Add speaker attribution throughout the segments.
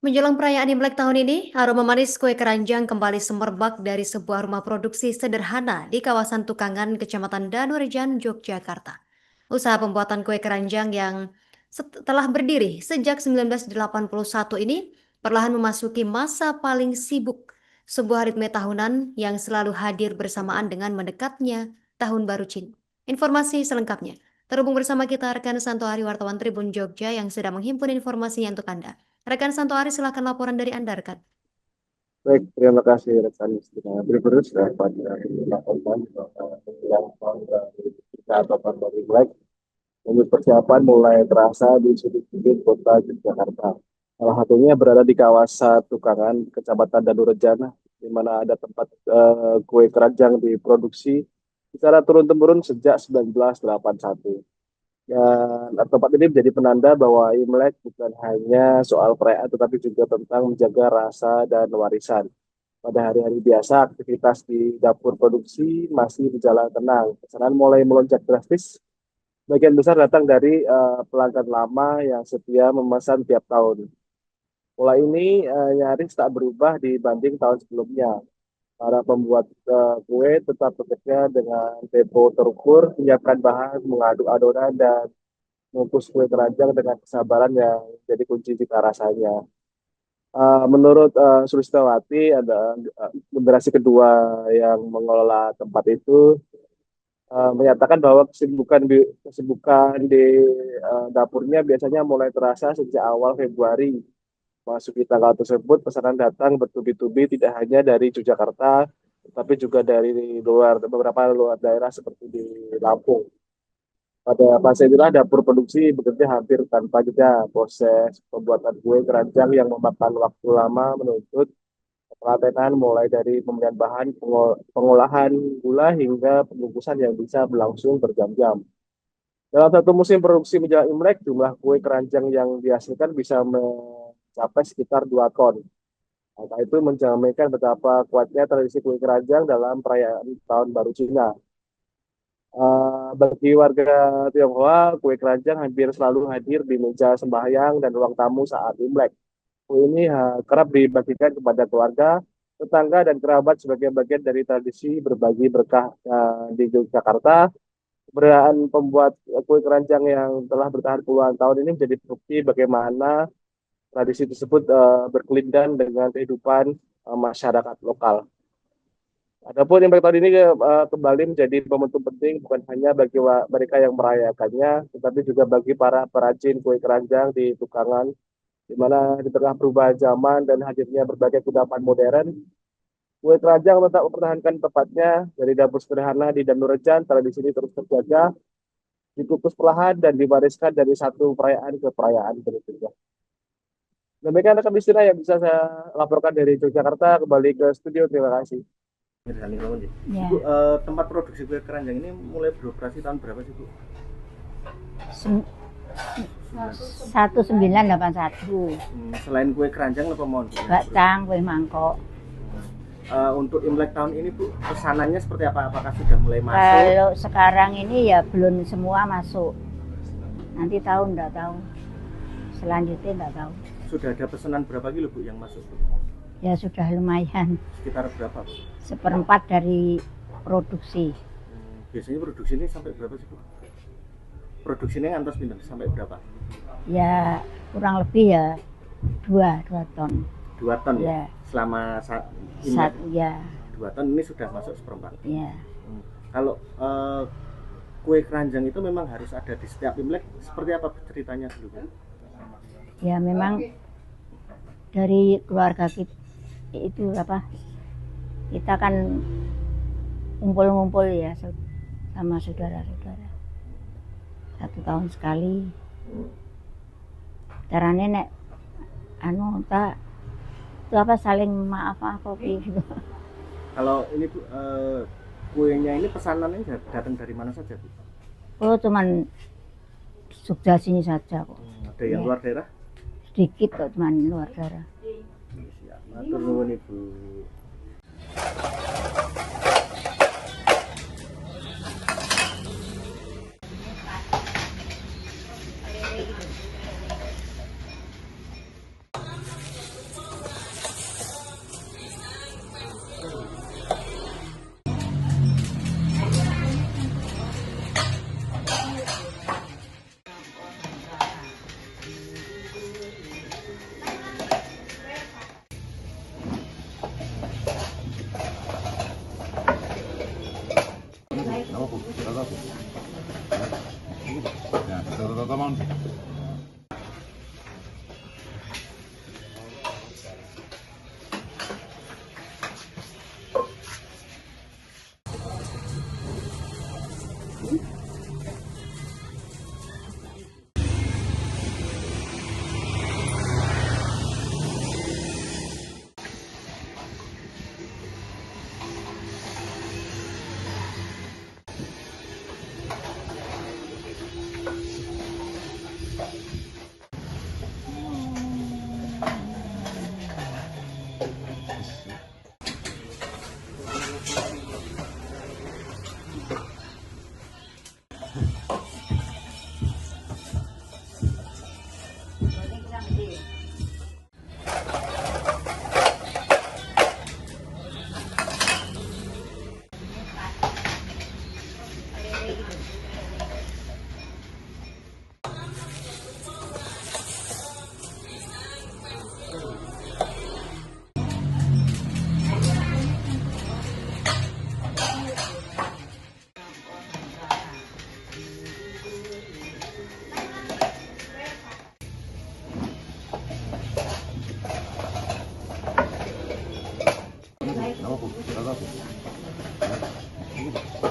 Speaker 1: Menjelang perayaan Imlek tahun ini, aroma manis kue keranjang kembali semerbak dari sebuah rumah produksi sederhana di kawasan Tukangan, Kecamatan Danurejan, Yogyakarta. Usaha pembuatan kue keranjang yang telah berdiri sejak 1981 ini perlahan memasuki masa paling sibuk, sebuah ritme tahunan yang selalu hadir bersamaan dengan mendekatnya Tahun Baru Cina. Informasi selengkapnya terhubung bersama kita rekan Santo Ari wartawan Tribun Jogja yang sedang menghimpun informasinya untuk Anda. Rekan Santo Ari, silakan laporan dari Anda, rekan.
Speaker 2: Baik, terima kasih rekan Istina. Berikutnya sudah pada melakukan yang tahun kita atau tahun baru Imlek. Untuk persiapan mulai terasa di sudut-sudut kota Yogyakarta. Salah satunya berada di kawasan Tukangan, Kecamatan Danurejan, di mana ada tempat kue keranjang diproduksi secara turun-temurun sejak 1981. Dan tempat ini menjadi penanda bahwa Imlek bukan hanya soal perayaan, tetapi juga tentang menjaga rasa dan warisan. Pada hari-hari biasa, aktivitas di dapur produksi masih berjalan tenang. Pesanan mulai melonjak drastis. Bagian besar datang dari pelanggan lama yang setia memesan tiap tahun. Pola ini nyaris tak berubah dibanding tahun sebelumnya. Para pembuat kue tetap bekerja dengan tempo terukur, menyiapkan bahan, mengaduk adonan, dan mengukus kue keranjang dengan kesabaran yang jadi kunci cita rasanya. Menurut Sulistawati, ada generasi kedua yang mengelola tempat itu menyatakan bahwa kesibukan di dapurnya biasanya mulai terasa sejak awal Februari. Masuki tanggal tersebut, pesanan datang bertubi-tubi tidak hanya dari Yogyakarta, tapi juga dari beberapa luar daerah seperti di Lampung. Pada fase inilah dapur produksi bekerja hampir tanpa jeda. Proses pembuatan kue keranjang yang memakan waktu lama menuntut telatenan mulai dari pemilihan bahan, pengolahan gula hingga pengukusan yang bisa berlangsung berjam-jam. Dalam satu musim produksi menjelang Imlek, jumlah kue keranjang yang dihasilkan bisa mencapai sekitar 2 ton. Angka itu mencerminkan betapa kuatnya tradisi kue keranjang dalam perayaan Tahun Baru Cina. Bagi warga Tionghoa, kue keranjang hampir selalu hadir di meja sembahyang dan ruang tamu saat Imlek. Kue ini kerap dibagikan kepada keluarga, tetangga, dan kerabat sebagai bagian dari tradisi berbagi berkah di Yogyakarta. Keberadaan pembuat kue keranjang yang telah bertahan puluhan tahun ini menjadi bukti bagaimana tradisi tersebut berkelindan dengan kehidupan masyarakat lokal. Adapun Imlek tahun ini kembali menjadi momentum penting bukan hanya bagi mereka yang merayakannya, tetapi juga bagi para perajin kue keranjang di Tukangan, di mana di tengah perubahan zaman dan hadirnya berbagai kudapan modern, kue keranjang tetap mempertahankan tempatnya dari dapur sederhana di Danurejan. Tradisi ini terus terjaga, dikukus perlahan dan diwariskan dari satu perayaan ke perayaan berikutnya. Demikian rekan Bistina yang bisa saya laporkan dari Yogyakarta. Kembali ke studio, terima kasih.
Speaker 3: Ya.
Speaker 4: Bu, tempat produksi kue keranjang ini mulai beroperasi tahun berapa sih, Bu?
Speaker 3: 1981.
Speaker 4: Selain kue keranjang apa mohon?
Speaker 3: Bakcang, kue mangkok.
Speaker 4: Untuk Imlek tahun ini, Bu, pesanannya seperti apa? Apakah sudah mulai masuk?
Speaker 3: Kalau sekarang ini ya belum semua masuk. Nanti tahu enggak tahu. Selanjutnya enggak tahu.
Speaker 4: Sudah ada pesanan berapa kilo, Bu, yang masuk, Bu?
Speaker 3: Ya sudah lumayan.
Speaker 4: Sekitar berapa, Bu?
Speaker 3: 1/4 dari produksi.
Speaker 4: Biasanya produksi ini sampai berapa sih, Bu? Produksinya ngantos pindah sampai berapa?
Speaker 3: Ya kurang lebih ya 2 ton.
Speaker 4: 2 ton ya?
Speaker 3: Ya.
Speaker 4: Selama
Speaker 3: Imlek. Ya.
Speaker 4: 2 ton ini sudah masuk 1/4.
Speaker 3: Ya.
Speaker 4: Kalau kue keranjang itu memang harus ada di setiap Imlek. Seperti apa ceritanya dulu, Bu?
Speaker 3: Ya memang dari keluarga kita itu apa? Kita kan ngumpul-ngumpul ya sama saudara-saudara. 1 tahun sekali. Caranya nek itu apa saling maaf gitu.
Speaker 4: Kalau ini, Bu, kuenya ini pesanannya datang dari mana saja, Bu?
Speaker 3: Oh cuman Jogja sini saja kok.
Speaker 4: Ada yang
Speaker 3: Ya.
Speaker 4: luar daerah?
Speaker 3: Sedikit kok cuman luar daerah.
Speaker 4: Siap. Matur nuwun, Ibu.
Speaker 5: Ya, teman.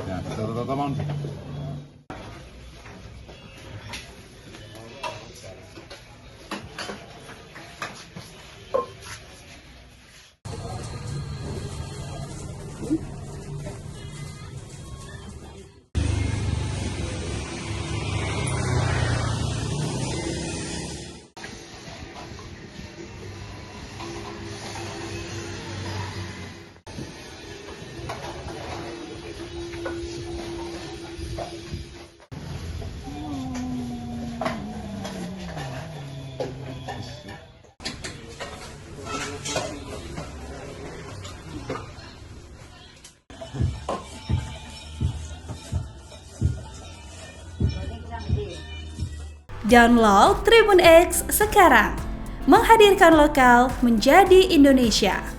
Speaker 5: Ya, teman.
Speaker 6: Download Tribun X sekarang, menghadirkan lokal menjadi Indonesia.